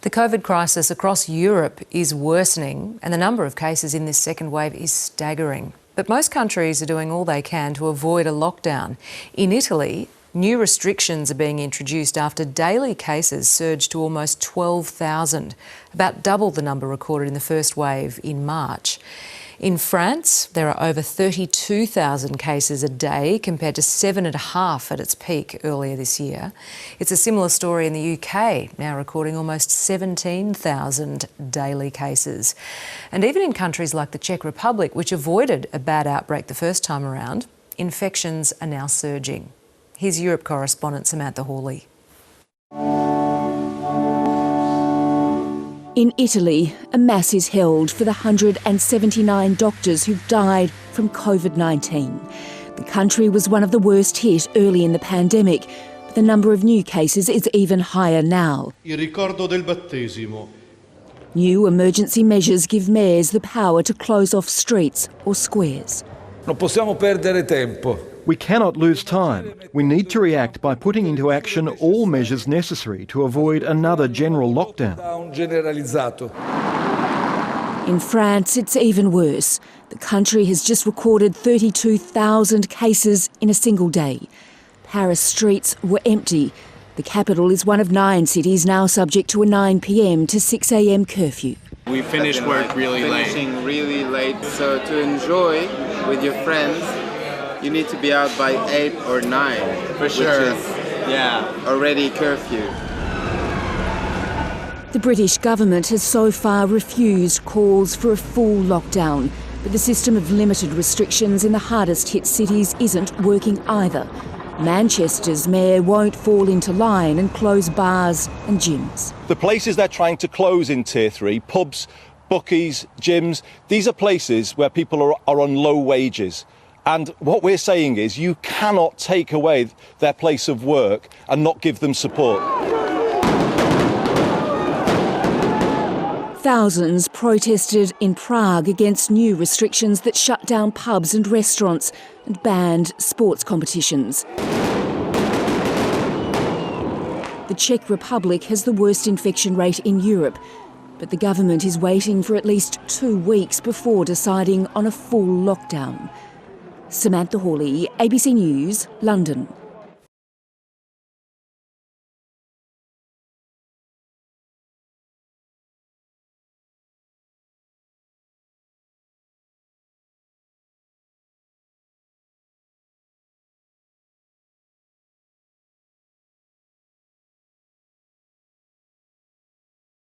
The COVID crisis across Europe is worsening, and the number of cases in this second wave is staggering. But most countries are doing all they can to avoid a lockdown. In Italy, new restrictions are being introduced after daily cases surged to almost 12,000, about double the number recorded in the first wave in March. In France, there are over 32,000 cases a day compared to 7.5 at its peak earlier this year. It's a similar story in the UK, now recording almost 17,000 daily cases. And even in countries like the Czech Republic, which avoided a bad outbreak the first time around, infections are now surging. Here's Europe correspondent Samantha Hawley. In Italy, a mass is held for the 179 doctors who've died from COVID-19. The country was one of the worst hit early in the pandemic, but the number of new cases is even higher now. Il ricordo del battesimo. New emergency measures give mayors the power to close off streets or squares. Non possiamo perdere tempo. We cannot lose time. We need to react by putting into action all measures necessary to avoid another general lockdown. In France, it's even worse. The country has just recorded 32,000 cases in a single day. Paris streets were empty. The capital is one of 9 cities now subject to a 9 p.m. to 6 a.m. curfew. We finish work finishing really late, so to enjoy with your friends, you need to be out by 8 or 9, for sure. Which is already curfew. The British government has so far refused calls for a full lockdown, but the system of limited restrictions in the hardest hit cities isn't working either. Manchester's mayor won't fall into line and close bars and gyms. The places they're trying to close in Tier 3, pubs, bookies, gyms, these are places where people are on low wages. And what we're saying is you cannot take away their place of work and not give them support. Thousands protested in Prague against new restrictions that shut down pubs and restaurants and banned sports competitions. The Czech Republic has the worst infection rate in Europe, but the government is waiting for at least 2 weeks before deciding on a full lockdown. Samantha Hawley, ABC News, London.